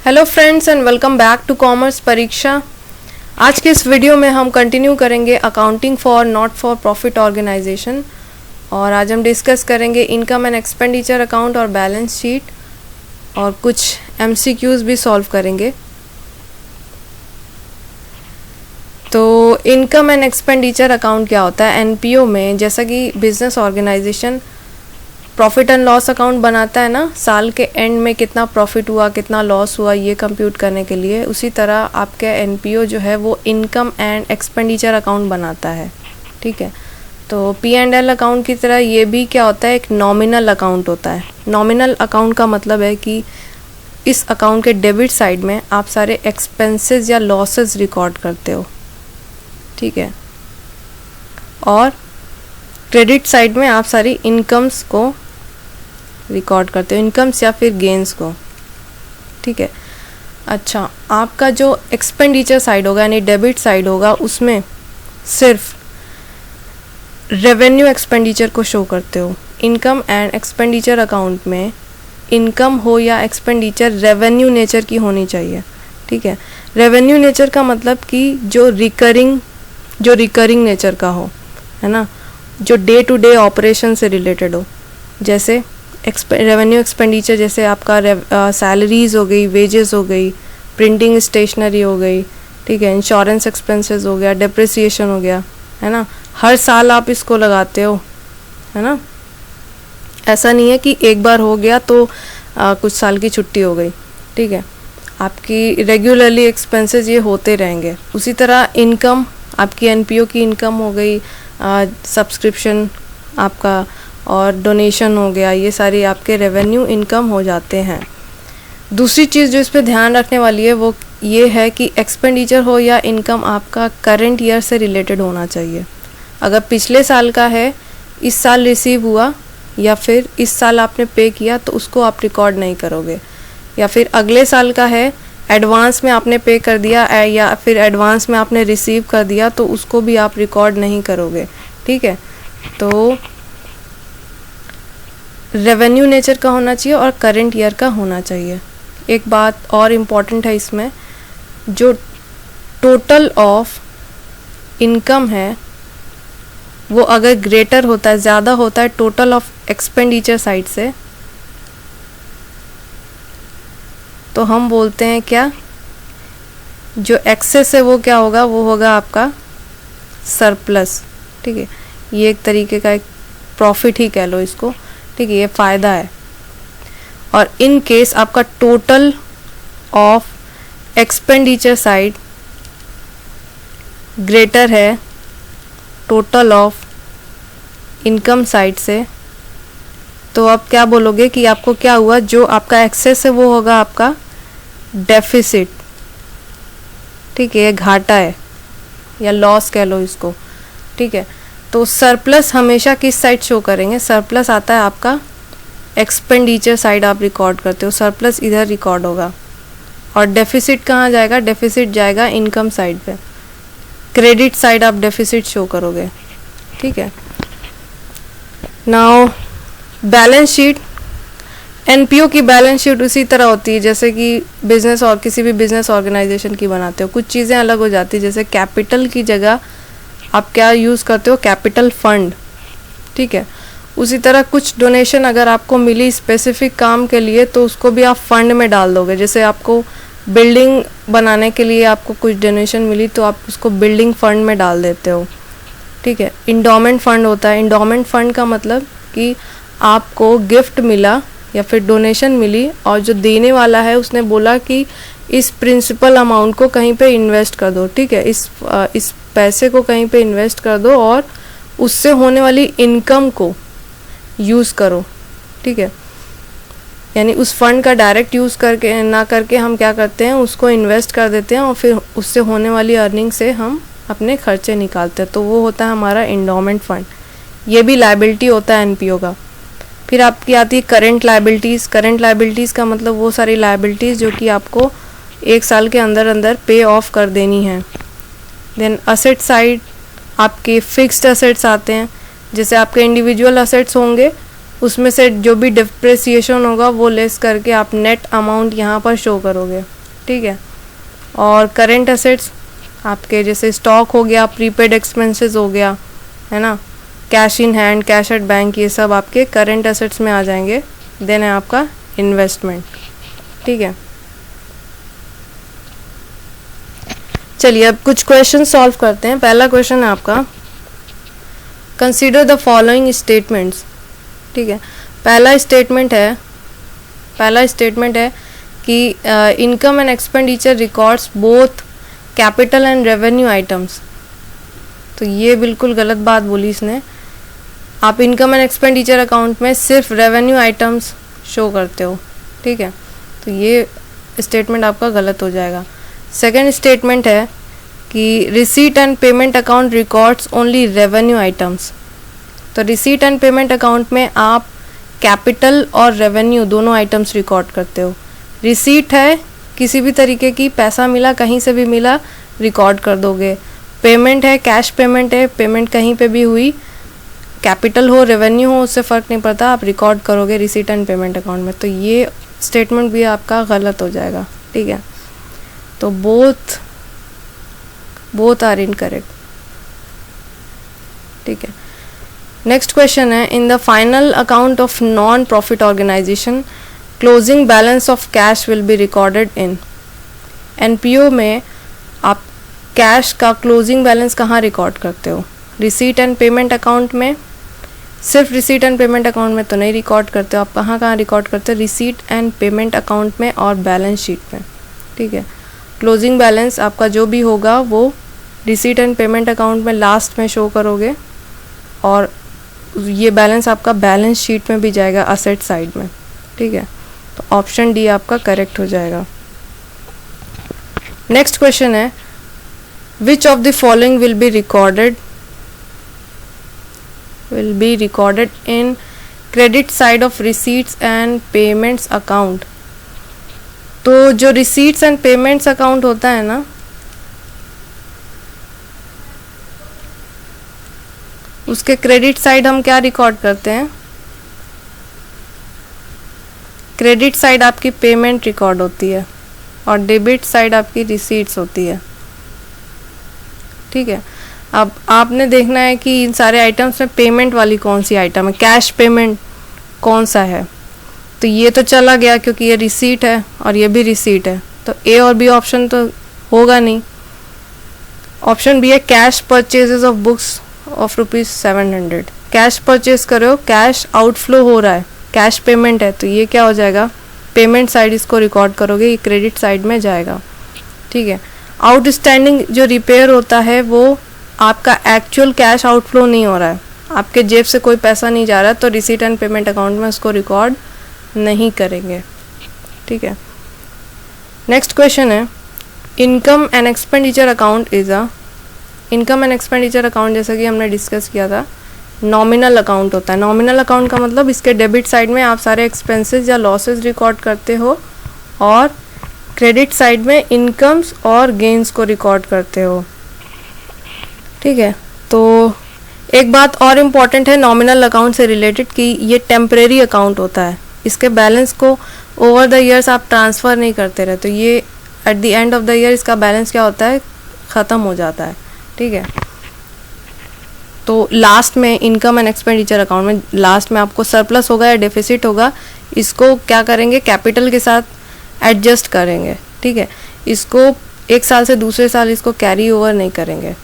Hello friends and welcome back to commerce Pariksha. आज के इस वीडियो में हम कंटिन्यू करेंगे accounting for not for profit organization और आज हम डिस्कस करेंगे इनकम एंड एक्सपेंडिचर अकाउंट और बैलेंस शीट और कुछ एमसीक्यूज भी सॉल्व करेंगे। तो इनकम एंड एक्सपेंडिचर अकाउंट क्या होता है? एनपीओ में जैसा कि business organization profit and loss account बनाता है ना, साल के एंड में कितना प्रॉफिट हुआ कितना लॉस हुआ ये कंप्यूट करने के लिए, उसी तरह आपका एनपीओ जो है वो इनकम एंड एक्सपेंडिचर अकाउंट बनाता है। ठीक है, तो पी एंड एल अकाउंट की तरह ये भी क्या होता है, एक नॉमिनल अकाउंट होता है। नॉमिनल अकाउंट का मतलब है कि इस अकाउंट के डेबिट साइड में आप सारे एक्सपेंसेस या लॉसेस रिकॉर्ड करते हो। ठीक है, और क्रेडिट साइड में आप सारी इनकम्स को रिकॉर्ड करते हो, इनकम्स या फिर गेन्स को। ठीक है, अच्छा, आपका जो एक्सपेंडिचर साइड होगा यानी डेबिट साइड होगा उसमें सिर्फ रेवेन्यू एक्सपेंडिचर को शो करते हो। इनकम एंड एक्सपेंडिचर अकाउंट में इनकम हो या एक्सपेंडिचर रेवेन्यू नेचर की होनी चाहिए। ठीक है, रेवेन्यू नेचर का मतलब कि जो रिकरिंग नेचर का हो, है ना, जो डे टू डे ऑपरेशन से रिलेटेड हो। जैसे रेवेन्यू एक्सपेंडिचर जैसे आपका सैलरीज हो गई, वेजेस हो गई, प्रिंटिंग स्टेशनरी हो गई, ठीक है, इंश्योरेंस एक्सपेंसेस हो गया, डेप्रिसिएशन हो गया, है ना, हर साल आप इसको लगाते हो, है ना। ऐसा नहीं है कि एक बार हो गया तो कुछ साल की छुट्टी हो गई। ठीक है, आपकी रेगुलरली एक्सपेंसेस ये होते रहेंगे। उसी तरह इनकम, आपकी एनपीओ की इनकम हो गई, सब्सक्रिप्शन आपका और डोनेशन हो गया, ये सारी आपके रेवेन्यू इनकम हो जाते हैं। दूसरी चीज़ जो इस पे ध्यान रखने वाली है वो ये है कि एक्सपेंडिचर हो या इनकम आपका करंट ईयर से रिलेटेड होना चाहिए। अगर पिछले साल का है, इस साल रिसीव हुआ या फिर इस साल आपने पे किया तो उसको आप रिकॉर्ड नहीं करोगे, या फिर अगले साल का है, एडवांस में आपने पे कर दिया या फिर एडवांस में आपने रिसीव कर दिया तो उसको भी आप रिकॉर्ड नहीं करोगे। ठीक है, तो रेवेन्यू नेचर का होना चाहिए और करंट ईयर का होना चाहिए। एक बात और इम्पॉर्टेंट है इसमें, जो टोटल ऑफ इनकम है वो अगर ग्रेटर होता है, ज़्यादा होता है टोटल ऑफ एक्सपेंडिचर साइड से, तो हम बोलते हैं क्या, जो एक्सेस है वो क्या होगा, वो होगा आपका सरप्लस। ठीक है, ये एक तरीके का एक प्रॉफिट ही कह लो इसको। ठीक है, ये फ़ायदा है। और इन केस आपका total of expenditure side greater है टोटल ऑफ इनकम साइड से, तो आप क्या बोलोगे कि आपको क्या हुआ, जो आपका एक्सेस है वो होगा आपका डेफिसिट। ठीक है, ये घाटा है या लॉस कह लो इसको। ठीक है, तो सरप्लस हमेशा किस साइड शो करेंगे, सरप्लस आता है आपका एक्सपेंडिचर साइड आप रिकॉर्ड करते हो, सरप्लस इधर रिकॉर्ड होगा। और डेफिसिट कहाँ जाएगा, डेफिसिट जाएगा इनकम साइड पे, क्रेडिट साइड आप डेफिसिट शो करोगे। ठीक है, नाउ बैलेंस शीट, एनपीओ की बैलेंस शीट उसी तरह होती है जैसे कि बिजनेस और किसी भी बिजनेस ऑर्गेनाइजेशन की बनाते हो। कुछ चीज़ें अलग हो जाती है, जैसे कैपिटल की जगह आप क्या यूज़ करते हो, कैपिटल फंड। ठीक है, उसी तरह कुछ डोनेशन अगर आपको मिली स्पेसिफिक काम के लिए तो उसको भी आप फंड में डाल दोगे। जैसे आपको बिल्डिंग बनाने के लिए आपको कुछ डोनेशन मिली तो आप उसको बिल्डिंग फंड में डाल देते हो। ठीक है, इंडोमेंट फंड होता है। इंडोमेंट फंड का मतलब कि आपको गिफ्ट मिला या फिर डोनेशन मिली और जो देने वाला है उसने बोला कि इस प्रिंसिपल अमाउंट को कहीं पे इन्वेस्ट कर दो। ठीक है, इस पैसे को कहीं पे इन्वेस्ट कर दो और उससे होने वाली इनकम को यूज़ करो। ठीक है, यानी उस फंड का डायरेक्ट यूज़ करके ना करके हम क्या करते हैं, उसको इन्वेस्ट कर देते हैं और फिर उससे होने वाली अर्निंग से हम अपने खर्चे निकालते हैं, तो वो होता है हमारा इंडोमेंट फंड। ये भी लायबिलिटी होता है एनपीओ का। फिर आपकी आती है करंट लायबिलिटीज़। करंट लायबिलिटीज़ का मतलब वो सारी लायबिलिटीज़ जो कि आपको एक साल के अंदर अंदर पे ऑफ कर देनी है। देन असेट साइड आपके फिक्स्ड असेट्स आते हैं, जैसे आपके इंडिविजुअल असेट्स होंगे उसमें से जो भी डिप्रिसिएशन होगा वो लेस करके आप नेट अमाउंट यहाँ पर शो करोगे, ठीक है। और करेंट एसेट्स आपके जैसे स्टॉक हो गया, प्रीपेड एक्सपेंसेस हो गया, है ना, cash in hand, cash at bank, ये सब आपके करेंट एसेट्स में आ जाएंगे। देन है आपका इन्वेस्टमेंट, ठीक है। चलिए अब कुछ क्वेश्चन सॉल्व करते हैं। पहला क्वेश्चन है आपका, कंसीडर द फॉलोइंग स्टेटमेंट्स, ठीक है। पहला स्टेटमेंट है कि income and expenditure records both capital and revenue items. तो ये बिल्कुल गलत बात बोली इसने। आप इनकम एंड एक्सपेंडिचर अकाउंट में सिर्फ रेवेन्यू आइटम्स शो करते हो, ठीक है। तो ये स्टेटमेंट आपका गलत हो जाएगा। सेकेंड स्टेटमेंट है कि receipt and payment account records only revenue items. तो रिसीट एंड पेमेंट अकाउंट में आप कैपिटल और रेवेन्यू दोनों आइटम्स रिकॉर्ड करते हो। रिसीट है किसी भी तरीके की पैसा मिला, कहीं से भी मिला, रिकॉर्ड कर दोगे। पेमेंट है कैश पेमेंट है, पेमेंट कहीं पे भी हुई, कैपिटल हो रेवेन्यू हो उससे फ़र्क नहीं पड़ता, आप रिकॉर्ड करोगे रिसीट एंड पेमेंट अकाउंट में। तो ये स्टेटमेंट भी आपका गलत हो जाएगा, ठीक है। तो बोथ आर इनकरेक्ट, ठीक है। नेक्स्ट क्वेश्चन है, in the final account of non profit organization closing balance of cash will be recorded in. NPO में आप कैश का क्लोजिंग बैलेंस कहाँ रिकॉर्ड करते हो? रिसीट एंड पेमेंट अकाउंट में? सिर्फ रिसीट एंड पेमेंट अकाउंट में तो नहीं रिकॉर्ड करते हो, आप कहाँ रिकॉर्ड करते हो? रिसीट एंड पेमेंट अकाउंट में और बैलेंस शीट में, ठीक है। क्लोजिंग बैलेंस आपका जो भी होगा वो रिसीट एंड पेमेंट अकाउंट में लास्ट में शो करोगे और ये बैलेंस आपका बैलेंस शीट में भी जाएगा असेट साइड में, ठीक है। तो ऑप्शन डी आपका करेक्ट हो जाएगा। नेक्स्ट क्वेश्चन है, which of the following will be recorded in credit side of receipts and payments account. तो जो रिसीट्स एंड पेमेंट्स अकाउंट होता है ना, उसके क्रेडिट साइड हम क्या रिकॉर्ड करते हैं? क्रेडिट साइड आपकी पेमेंट रिकॉर्ड होती है और डेबिट साइड आपकी रिसीट्स होती है, ठीक है। अब आपने देखना है कि इन सारे आइटम्स में पेमेंट वाली कौन सी आइटम है, कैश पेमेंट कौन सा है। तो ये तो चला गया क्योंकि ये रिसीट है और ये भी रिसीट है, तो ए और बी ऑप्शन तो होगा नहीं। ऑप्शन बी है cash purchases of books of ₹700। Cash purchase करो, कैश आउटफ्लो हो रहा है, कैश पेमेंट है, तो ये क्या हो जाएगा? पेमेंट साइड इसको रिकॉर्ड करोगे, ये क्रेडिट साइड में जाएगा, ठीक है। आउटस्टैंडिंग जो रिपेयर होता है वो आपका एक्चुअल कैश आउटफ्लो नहीं हो रहा है, आपके जेब से कोई पैसा नहीं जा रहा है, तो रिसीट एंड पेमेंट अकाउंट में उसको रिकॉर्ड नहीं करेंगे, ठीक है। नेक्स्ट क्वेश्चन है, income and expenditure account is a. Income and expenditure account जैसा कि हमने डिस्कस किया था नॉमिनल अकाउंट होता है। नॉमिनल अकाउंट का मतलब इसके डेबिट साइड में आप सारे एक्सपेंसेस या लॉसेस रिकॉर्ड करते हो और क्रेडिट साइड में इनकम्स और गेन्स को रिकॉर्ड करते हो, ठीक है। तो एक बात और इम्पॉर्टेंट है नॉमिनल अकाउंट से रिलेटेड कि ये टेम्परेरी अकाउंट होता है, इसके बैलेंस को ओवर द ईयर्स आप ट्रांसफ़र नहीं करते रहे, तो ये at the end of the year इसका बैलेंस क्या होता है? ख़त्म हो जाता है, ठीक है। तो लास्ट में इनकम एंड एक्सपेंडिचर अकाउंट में लास्ट में आपको सरप्लस होगा या डेफिसिट होगा, इसको क्या करेंगे? कैपिटल के साथ एडजस्ट करेंगे, ठीक है। इसको एक साल से दूसरे साल इसको कैरी ओवर नहीं करेंगे।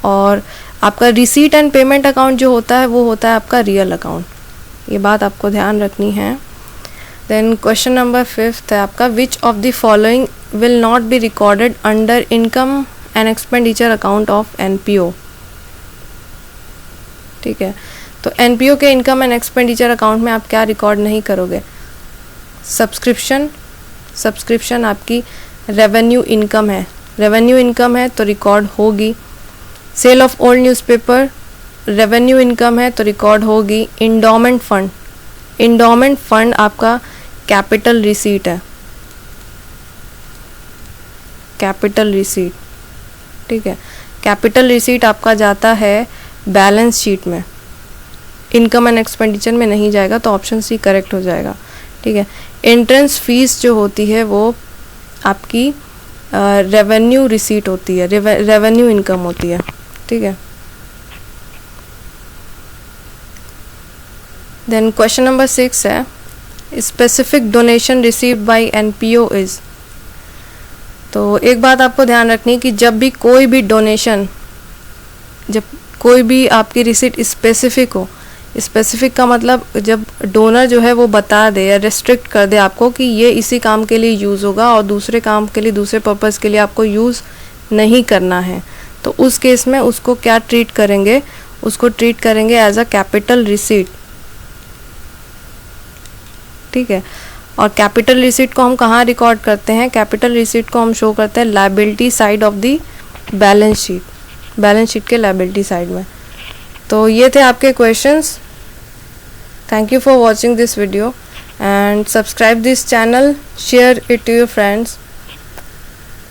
और आपका रिसीट एंड पेमेंट अकाउंट जो होता है वो होता है आपका रियल अकाउंट, ये बात आपको ध्यान रखनी है। देन क्वेश्चन नंबर 5 है आपका, which of the following will not be recorded under income and expenditure account of NPO, ठीक है। तो एनपीओ के इनकम एंड एक्सपेंडिचर अकाउंट में आप क्या रिकॉर्ड नहीं करोगे? सब्सक्रिप्शन आपकी रेवेन्यू इनकम है तो रिकॉर्ड होगी। Sale of old newspaper revenue income है तो रिकॉर्ड होगी। इंडोमेंट फंड आपका कैपिटल रिसीट है, कैपिटल रिसीट, ठीक है। कैपिटल रिसीट आपका जाता है बैलेंस शीट में, इनकम एंड एक्सपेंडिचर में नहीं जाएगा, तो ऑप्शन सी करेक्ट हो जाएगा। ठीक है, एंट्रेंस फीस जो होती है वो आपकी रेवेन्यू रिसीट होती है, रेवेन्यू इनकम होती है। ठीक है, देन क्वेश्चन नंबर 6 है, specific donation received by NPO is. तो एक बात आपको ध्यान रखनी है कि जब भी कोई भी डोनेशन, जब कोई भी आपकी रिसीट स्पेसिफिक हो, स्पेसिफिक का मतलब जब डोनर जो है वो बता दे या रेस्ट्रिक्ट कर दे आपको कि ये इसी काम के लिए यूज़ होगा और दूसरे काम के लिए, दूसरे पर्पज़ के लिए आपको यूज़ नहीं करना है, तो उस केस में उसको क्या ट्रीट करेंगे, उसको ट्रीट करेंगे एज अ कैपिटल रिसीट। ठीक है, और कैपिटल रिसीट को हम कहाँ रिकॉर्ड करते हैं, कैपिटल रिसीट को हम शो करते हैं liability side of the balance sheet, balance sheet के लायबिलिटी साइड में। तो ये थे आपके questions. Thank you for watching this video and subscribe this channel, share it to your friends.